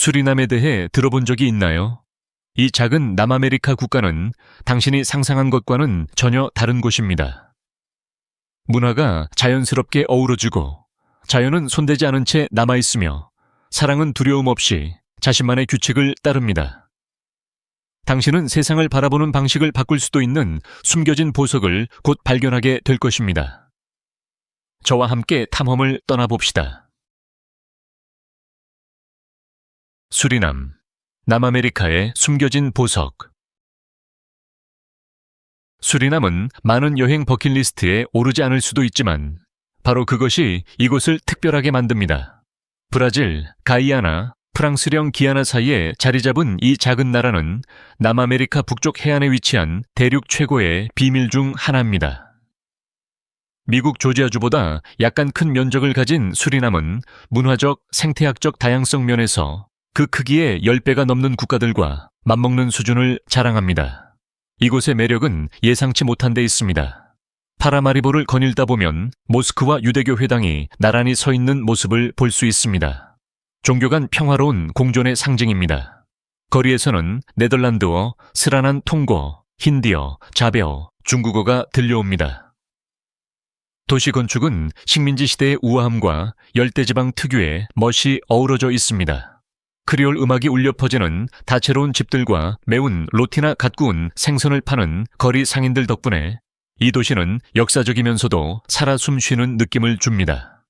수리남에 대해 들어본 적이 있나요? 이 작은 남아메리카 국가는 당신이 상상한 것과는 전혀 다른 곳입니다. 문화가 자연스럽게 어우러지고 자연은 손대지 않은 채 남아있으며 사랑은 두려움 없이 자신만의 규칙을 따릅니다. 당신은 세상을 바라보는 방식을 바꿀 수도 있는 숨겨진 보석을 곧 발견하게 될 것입니다. 저와 함께 탐험을 떠나봅시다. 수리남, 남아메리카의 숨겨진 보석. 수리남은 많은 여행 버킷리스트에 오르지 않을 수도 있지만 바로 그것이 이곳을 특별하게 만듭니다. 브라질, 가이아나, 프랑스령 기아나 사이에 자리 잡은 이 작은 나라는 남아메리카 북쪽 해안에 위치한 대륙 최고의 비밀 중 하나입니다. 미국 조지아주보다 약간 큰 면적을 가진 수리남은 문화적, 생태학적 다양성 면에서 그 크기의 10배가 넘는 국가들과 맞먹는 수준을 자랑합니다. 이곳의 매력은 예상치 못한 데 있습니다. 파라마리보를 거닐다 보면 모스크와 유대교 회당이 나란히 서 있는 모습을 볼 수 있습니다. 종교 간 평화로운 공존의 상징입니다. 거리에서는 네덜란드어, 스라난 통고, 힌디어, 자베어, 중국어가 들려옵니다. 도시 건축은 식민지 시대의 우아함과 열대지방 특유의 멋이 어우러져 있습니다. 크리올 음악이 울려 퍼지는 다채로운 집들과 매운 로티나 갓 구운 생선을 파는 거리 상인들 덕분에 이 도시는 역사적이면서도 살아 숨쉬는 느낌을 줍니다.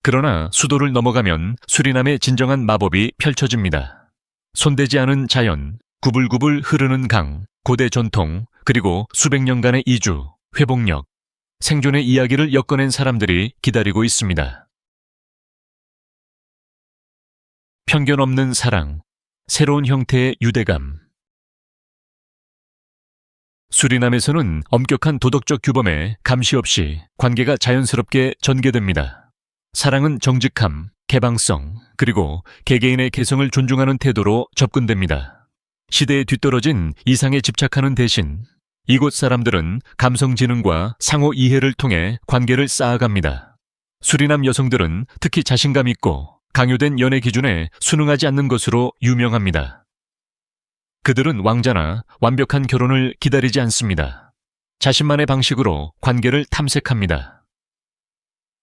그러나 수도를 넘어가면 수리남의 진정한 마법이 펼쳐집니다. 손대지 않은 자연, 구불구불 흐르는 강, 고대 전통, 그리고 수백 년간의 이주, 회복력, 생존의 이야기를 엮어낸 사람들이 기다리고 있습니다. 편견 없는 사랑, 새로운 형태의 유대감. 수리남에서는 엄격한 도덕적 규범에 감시 없이 관계가 자연스럽게 전개됩니다. 사랑은 정직함, 개방성, 그리고 개개인의 개성을 존중하는 태도로 접근됩니다. 시대에 뒤떨어진 이상에 집착하는 대신 이곳 사람들은 감성 지능과 상호 이해를 통해 관계를 쌓아갑니다. 수리남 여성들은 특히 자신감 있고 강요된 연애 기준에 순응하지 않는 것으로 유명합니다. 그들은 왕자나 완벽한 결혼을 기다리지 않습니다. 자신만의 방식으로 관계를 탐색합니다.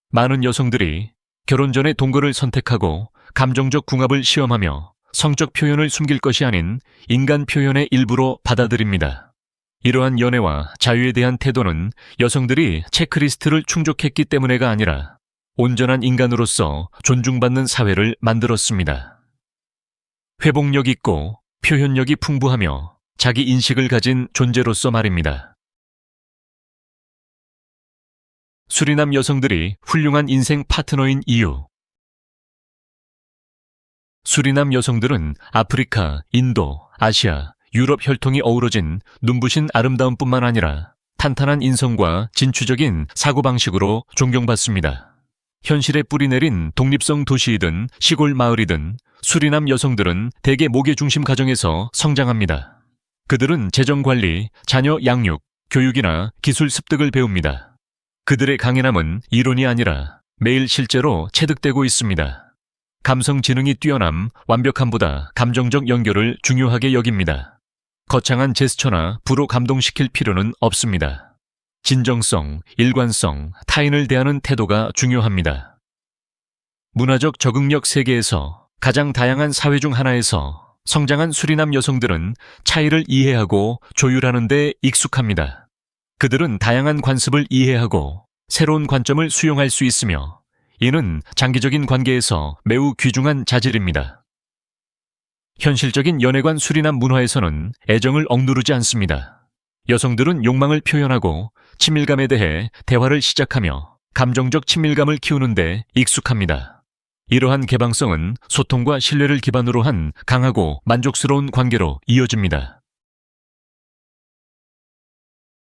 많은 여성들이 결혼 전에 동거를 선택하고 감정적 궁합을 시험하며 성적 표현을 숨길 것이 아닌 인간 표현의 일부로 받아들입니다. 이러한 연애와 자유에 대한 태도는 여성들이 체크리스트를 충족했기 때문에가 아니라 온전한 인간으로서 존중받는 사회를 만들었습니다. 회복력 있고 표현력이 풍부하며 자기 인식을 가진 존재로서 말입니다. 수리남 여성들이 훌륭한 인생 파트너인 이유. 수리남 여성들은 아프리카, 인도, 아시아, 유럽 혈통이 어우러진 눈부신 아름다움뿐만 아니라 탄탄한 인성과 진취적인 사고방식으로 존경받습니다. 현실에 뿌리내린 독립성 도시이든 시골 마을이든 수리남 여성들은 대개 모계 중심 가정에서 성장합니다. 그들은 재정관리, 자녀 양육, 교육이나 기술 습득을 배웁니다. 그들의 강인함은 이론이 아니라 매일 실제로 체득되고 있습니다. 감성 지능이 뛰어남 완벽함보다 감정적 연결을 중요하게 여깁니다. 거창한 제스처나 부로 감동시킬 필요는 없습니다. 진정성, 일관성, 타인을 대하는 태도가 중요합니다. 문화적 적응력 세계에서 가장 다양한 사회 중 하나에서 성장한 수리남 여성들은 차이를 이해하고 조율하는 데 익숙합니다. 그들은 다양한 관습을 이해하고 새로운 관점을 수용할 수 있으며 이는 장기적인 관계에서 매우 귀중한 자질입니다. 현실적인 연애관 수리남 문화에서는 애정을 억누르지 않습니다. 여성들은 욕망을 표현하고 친밀감에 대해 대화를 시작하며 감정적 친밀감을 키우는데 익숙합니다. 이러한 개방성은 소통과 신뢰를 기반으로 한 강하고 만족스러운 관계로 이어집니다.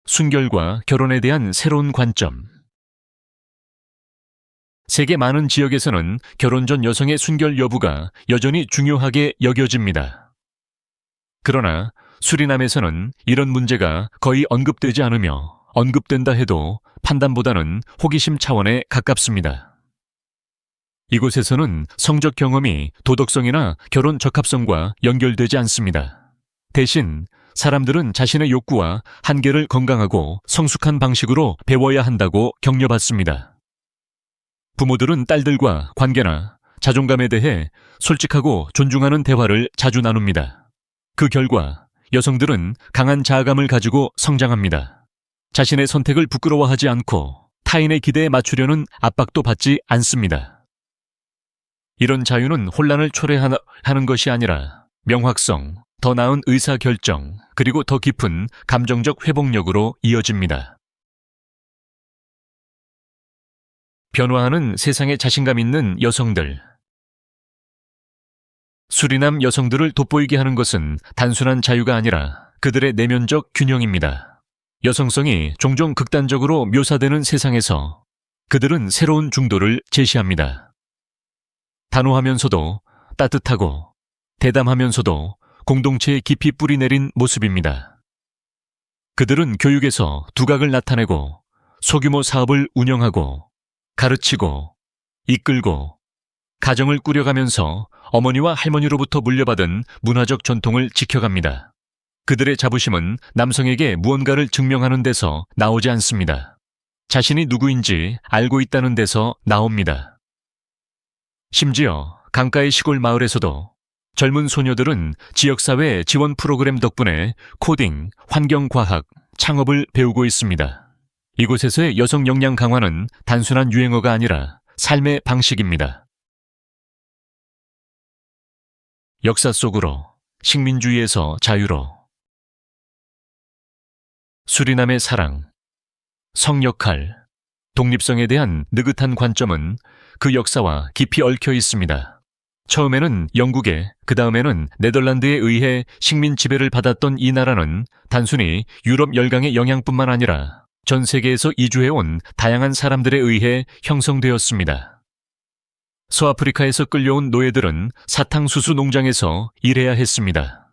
순결과 결혼에 대한 새로운 관점. 세계 많은 지역에서는 결혼 전 여성의 순결 여부가 여전히 중요하게 여겨집니다. 그러나 수리남에서는 이런 문제가 거의 언급되지 않으며 언급된다 해도 판단보다는 호기심 차원에 가깝습니다. 이곳에서는 성적 경험이 도덕성이나 결혼 적합성과 연결되지 않습니다. 대신 사람들은 자신의 욕구와 한계를 건강하고 성숙한 방식으로 배워야 한다고 격려받습니다. 부모들은 딸들과 관계나 자존감에 대해 솔직하고 존중하는 대화를 자주 나눕니다. 그 결과 여성들은 강한 자아감을 가지고 성장합니다. 자신의 선택을 부끄러워하지 않고 타인의 기대에 맞추려는 압박도 받지 않습니다. 이런 자유는 혼란을 초래하는 것이 아니라 명확성, 더 나은 의사결정, 그리고 더 깊은 감정적 회복력으로 이어집니다. 변화하는 세상에 자신감 있는 여성들. 수리남 여성들을 돋보이게 하는 것은 단순한 자유가 아니라 그들의 내면적 균형입니다. 여성성이 종종 극단적으로 묘사되는 세상에서 그들은 새로운 중도를 제시합니다. 단호하면서도 따뜻하고 대담하면서도 공동체에 깊이 뿌리내린 모습입니다. 그들은 교육에서 두각을 나타내고 소규모 사업을 운영하고 가르치고 이끌고 가정을 꾸려가면서 어머니와 할머니로부터 물려받은 문화적 전통을 지켜갑니다. 그들의 자부심은 남성에게 무언가를 증명하는 데서 나오지 않습니다. 자신이 누구인지 알고 있다는 데서 나옵니다. 심지어 강가의 시골 마을에서도 젊은 소녀들은 지역사회 지원 프로그램 덕분에 코딩, 환경과학, 창업을 배우고 있습니다. 이곳에서의 여성 역량 강화는 단순한 유행어가 아니라 삶의 방식입니다. 역사 속으로, 식민주의에서 자유로. 수리남의 사랑, 성역할, 독립성에 대한 느긋한 관점은 그 역사와 깊이 얽혀 있습니다. 처음에는 영국에, 그 다음에는 네덜란드에 의해 식민 지배를 받았던 이 나라는 단순히 유럽 열강의 영향뿐만 아니라 전 세계에서 이주해온 다양한 사람들에 의해 형성되었습니다. 서아프리카에서 끌려온 노예들은 사탕수수 농장에서 일해야 했습니다.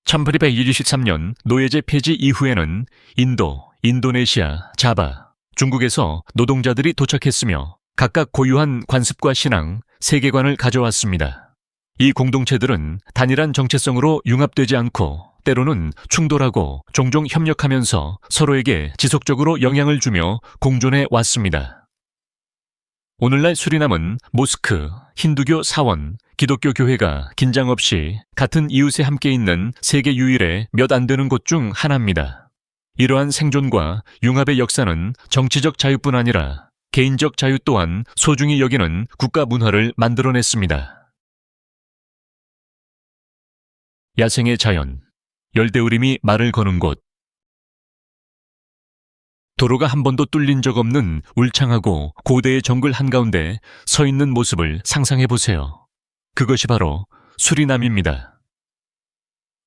1823년 노예제 폐지 이후에는 인도, 인도네시아, 자바, 중국에서 노동자들이 도착했으며 각각 고유한 관습과 신앙, 세계관을 가져왔습니다. 이 공동체들은 단일한 정체성으로 융합되지 않고 때로는 충돌하고 종종 협력하면서 서로에게 지속적으로 영향을 주며 공존해 왔습니다. 오늘날 수리남은 모스크, 힌두교 사원, 기독교 교회가 긴장 없이 같은 이웃에 함께 있는 세계 유일의 몇 안 되는 곳 중 하나입니다. 이러한 생존과 융합의 역사는 정치적 자유뿐 아니라 개인적 자유 또한 소중히 여기는 국가 문화를 만들어냈습니다. 야생의 자연, 열대우림이 말을 거는 곳. 도로가 한 번도 뚫린 적 없는 울창하고 고대의 정글 한가운데 서 있는 모습을 상상해 보세요. 그것이 바로 수리남입니다.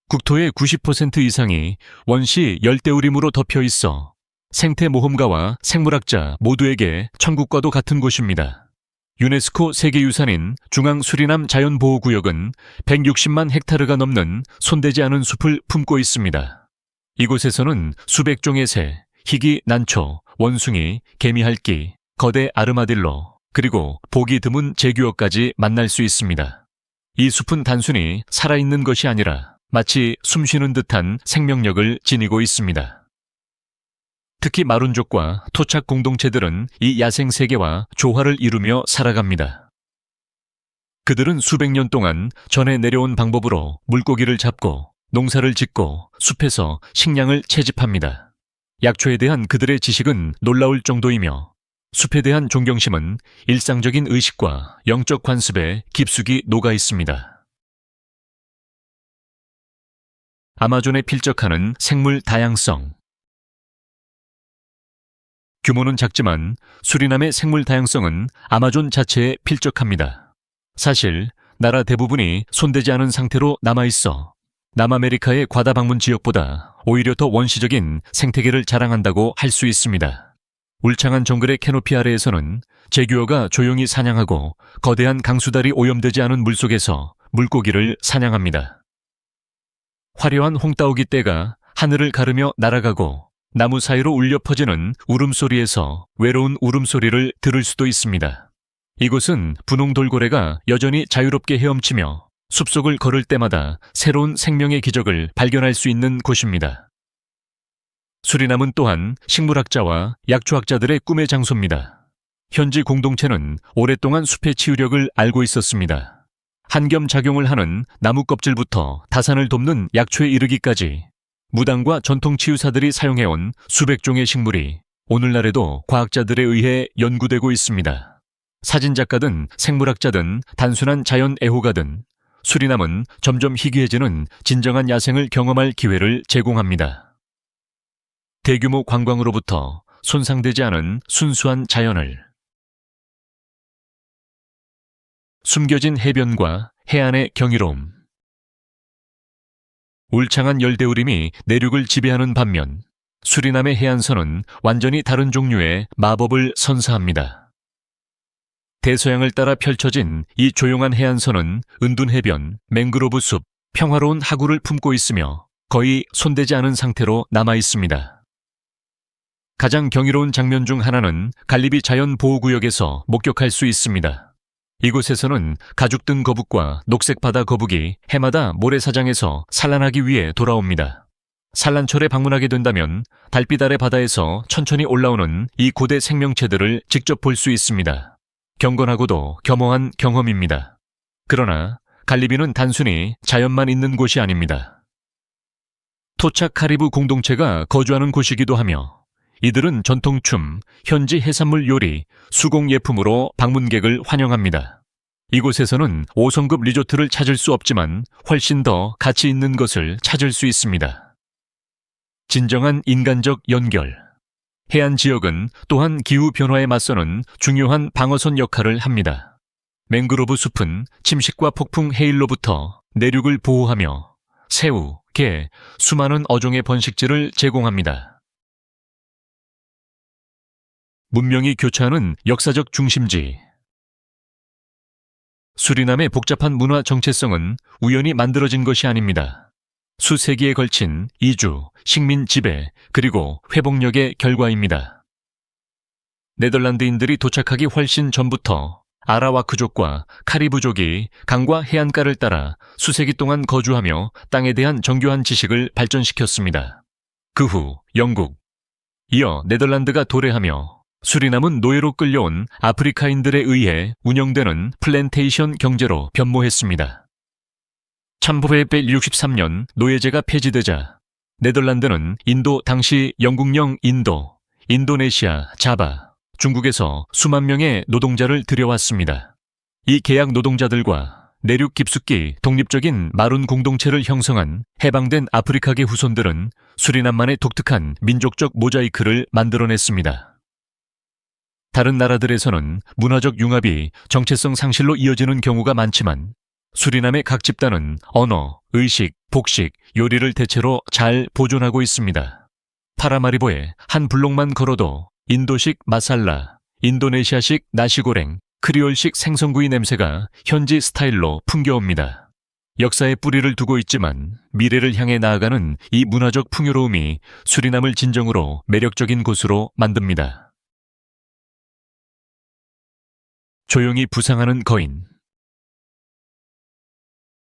국토의 90% 이상이 원시 열대우림으로 덮여 있어 생태 모험가와 생물학자 모두에게 천국과도 같은 곳입니다. 유네스코 세계유산인 중앙 수리남 자연보호구역은 160만 헥타르가 넘는 손대지 않은 숲을 품고 있습니다. 이곳에서는 수백 종의 새, 희귀 난초, 원숭이, 개미핥기, 거대 아르마딜로, 그리고 보기 드문 제규어까지 만날 수 있습니다. 이 숲은 단순히 살아있는 것이 아니라 마치 숨쉬는 듯한 생명력을 지니고 있습니다. 특히 마룬족과 토착 공동체들은 이 야생 세계와 조화를 이루며 살아갑니다. 그들은 수백 년 동안 전해 내려온 방법으로 물고기를 잡고 농사를 짓고 숲에서 식량을 채집합니다. 약초에 대한 그들의 지식은 놀라울 정도이며 숲에 대한 존경심은 일상적인 의식과 영적 관습에 깊숙이 녹아 있습니다. 아마존에 필적하는 생물 다양성. 규모는 작지만 수리남의 생물 다양성은 아마존 자체에 필적합니다. 사실 나라 대부분이 손대지 않은 상태로 남아있어 남아메리카의 과다 방문 지역보다 오히려 더 원시적인 생태계를 자랑한다고 할 수 있습니다. 울창한 정글의 캐노피 아래에서는 제규어가 조용히 사냥하고 거대한 강수달이 오염되지 않은 물속에서 물고기를 사냥합니다. 화려한 홍따오기 떼가 하늘을 가르며 날아가고 나무 사이로 울려 퍼지는 울음소리에서 외로운 울음소리를 들을 수도 있습니다. 이곳은 분홍 돌고래가 여전히 자유롭게 헤엄치며 숲속을 걸을 때마다 새로운 생명의 기적을 발견할 수 있는 곳입니다. 수리남은 또한 식물학자와 약초학자들의 꿈의 장소입니다. 현지 공동체는 오랫동안 숲의 치유력을 알고 있었습니다. 한겸 작용을 하는 나무 껍질부터 다산을 돕는 약초에 이르기까지 무당과 전통 치유사들이 사용해온 수백 종의 식물이 오늘날에도 과학자들에 의해 연구되고 있습니다. 사진작가든 생물학자든 단순한 자연 애호가든 수리남은 점점 희귀해지는 진정한 야생을 경험할 기회를 제공합니다. 대규모 관광으로부터 손상되지 않은 순수한 자연을, 숨겨진 해변과 해안의 경이로움. 울창한 열대우림이 내륙을 지배하는 반면 수리남의 해안선은 완전히 다른 종류의 마법을 선사합니다. 대서양을 따라 펼쳐진 이 조용한 해안선은 은둔 해변, 맹그로브 숲, 평화로운 하구를 품고 있으며 거의 손대지 않은 상태로 남아 있습니다. 가장 경이로운 장면 중 하나는 갈리비 자연보호구역에서 목격할 수 있습니다. 이곳에서는 가죽등 거북과 녹색 바다 거북이 해마다 모래사장에서 산란하기 위해 돌아옵니다. 산란철에 방문하게 된다면 달빛 아래 바다에서 천천히 올라오는 이 고대 생명체들을 직접 볼 수 있습니다. 경건하고도 겸허한 경험입니다. 그러나 갈리비는 단순히 자연만 있는 곳이 아닙니다. 토착 카리브 공동체가 거주하는 곳이기도 하며 이들은 전통춤, 현지 해산물 요리, 수공예품으로 방문객을 환영합니다. 이곳에서는 5성급 리조트를 찾을 수 없지만 훨씬 더 가치 있는 것을 찾을 수 있습니다. 진정한 인간적 연결. 해안 지역은 또한 기후변화에 맞서는 중요한 방어선 역할을 합니다. 맹그로브 숲은 침식과 폭풍 해일로부터 내륙을 보호하며 새우, 게, 수많은 어종의 번식지를 제공합니다. 문명이 교차하는 역사적 중심지. 수리남의 복잡한 문화 정체성은 우연히 만들어진 것이 아닙니다. 수세기에 걸친 이주, 식민 지배, 그리고 회복력의 결과입니다. 네덜란드인들이 도착하기 훨씬 전부터 아라와크족과 카리브족이 강과 해안가를 따라 수세기 동안 거주하며 땅에 대한 정교한 지식을 발전시켰습니다. 그 후 영국, 이어 네덜란드가 도래하며 수리남은 노예로 끌려온 아프리카인들에 의해 운영되는 플랜테이션 경제로 변모했습니다. 1863년 노예제가 폐지되자 네덜란드는 인도 당시 영국령 인도네시아, 자바, 중국에서 수만 명의 노동자를 들여왔습니다. 이 계약 노동자들과 내륙 깊숙이 독립적인 마룬 공동체를 형성한 해방된 아프리카계 후손들은 수리남만의 독특한 민족적 모자이크를 만들어냈습니다. 다른 나라들에서는 문화적 융합이 정체성 상실로 이어지는 경우가 많지만 수리남의 각 집단은 언어, 의식, 복식, 요리를 대체로 잘 보존하고 있습니다. 파라마리보에 한 블록만 걸어도 인도식 마살라, 인도네시아식 나시고랭, 크리올식 생선구이 냄새가 현지 스타일로 풍겨옵니다. 역사에 뿌리를 두고 있지만 미래를 향해 나아가는 이 문화적 풍요로움이 수리남을 진정으로 매력적인 곳으로 만듭니다. 조용히 부상하는 거인.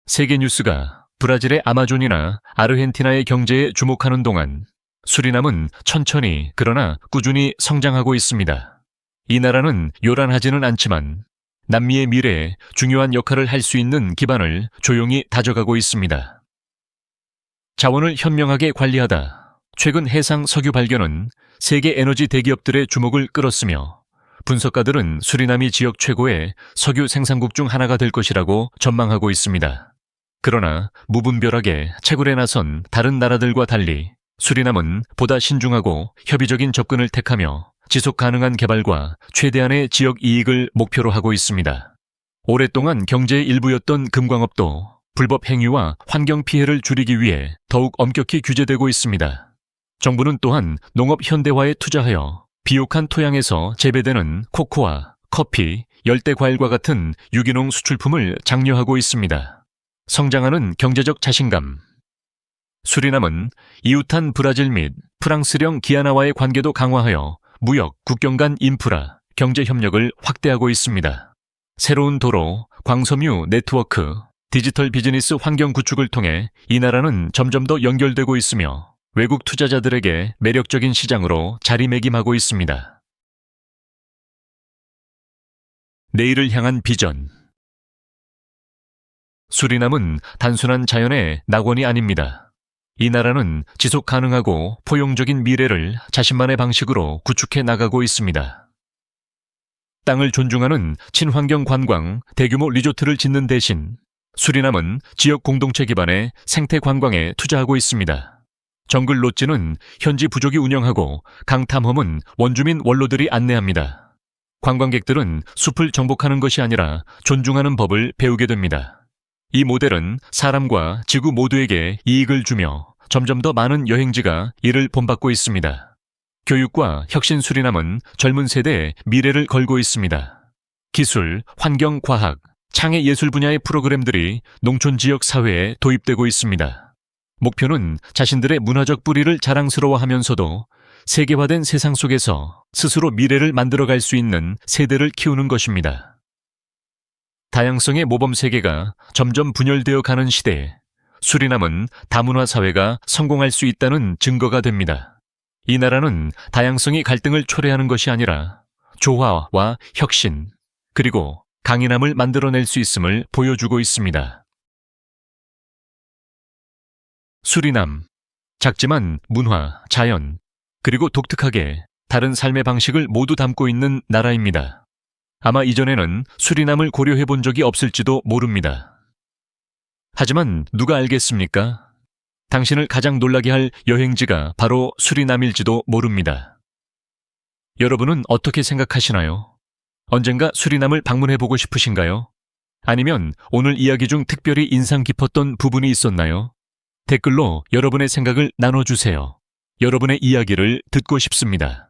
세계뉴스가 브라질의 아마존이나 아르헨티나의 경제에 주목하는 동안 수리남은 천천히 그러나 꾸준히 성장하고 있습니다. 이 나라는 요란하지는 않지만 남미의 미래에 중요한 역할을 할 수 있는 기반을 조용히 다져가고 있습니다. 자원을 현명하게 관리하다 최근 해상 석유 발견은 세계 에너지 대기업들의 주목을 끌었으며 분석가들은 수리남이 지역 최고의 석유 생산국 중 하나가 될 것이라고 전망하고 있습니다. 그러나 무분별하게 채굴에 나선 다른 나라들과 달리 수리남은 보다 신중하고 협의적인 접근을 택하며 지속 가능한 개발과 최대한의 지역 이익을 목표로 하고 있습니다. 오랫동안 경제의 일부였던 금광업도 불법 행위와 환경 피해를 줄이기 위해 더욱 엄격히 규제되고 있습니다. 정부는 또한 농업 현대화에 투자하여 비옥한 토양에서 재배되는 코코아, 커피, 열대과일과 같은 유기농 수출품을 장려하고 있습니다. 성장하는 경제적 자신감. 수리남은 이웃한 브라질 및 프랑스령 기아나와의 관계도 강화하여 무역, 국경 간 인프라, 경제 협력을 확대하고 있습니다. 새로운 도로, 광섬유 네트워크, 디지털 비즈니스 환경 구축을 통해 이 나라는 점점 더 연결되고 있으며 외국 투자자들에게 매력적인 시장으로 자리매김하고 있습니다. 내일을 향한 비전. 수리남은 단순한 자연의 낙원이 아닙니다. 이 나라는 지속 가능하고 포용적인 미래를 자신만의 방식으로 구축해 나가고 있습니다. 땅을 존중하는 친환경 관광, 대규모 리조트를 짓는 대신 수리남은 지역 공동체 기반의 생태 관광에 투자하고 있습니다. 정글 롯지는 현지 부족이 운영하고 강탐험은 원주민 원로들이 안내합니다. 관광객들은 숲을 정복하는 것이 아니라 존중하는 법을 배우게 됩니다. 이 모델은 사람과 지구 모두에게 이익을 주며 점점 더 많은 여행지가 이를 본받고 있습니다. 교육과 혁신 수리남은 젊은 세대의 미래를 걸고 있습니다. 기술, 환경, 과학, 창의 예술 분야의 프로그램들이 농촌 지역 사회에 도입되고 있습니다. 목표는 자신들의 문화적 뿌리를 자랑스러워하면서도 세계화된 세상 속에서 스스로 미래를 만들어갈 수 있는 세대를 키우는 것입니다. 다양성의 모범 세계가 점점 분열되어 가는 시대에 수리남은 다문화 사회가 성공할 수 있다는 증거가 됩니다. 이 나라는 다양성이 갈등을 초래하는 것이 아니라 조화와 혁신, 그리고 강인함을 만들어낼 수 있음을 보여주고 있습니다. 수리남, 작지만 문화, 자연, 그리고 독특하게 다른 삶의 방식을 모두 담고 있는 나라입니다. 아마 이전에는 수리남을 고려해 본 적이 없을지도 모릅니다. 하지만 누가 알겠습니까? 당신을 가장 놀라게 할 여행지가 바로 수리남일지도 모릅니다. 여러분은 어떻게 생각하시나요? 언젠가 수리남을 방문해보고 싶으신가요? 아니면 오늘 이야기 중 특별히 인상 깊었던 부분이 있었나요? 댓글로 여러분의 생각을 나눠주세요. 여러분의 이야기를 듣고 싶습니다.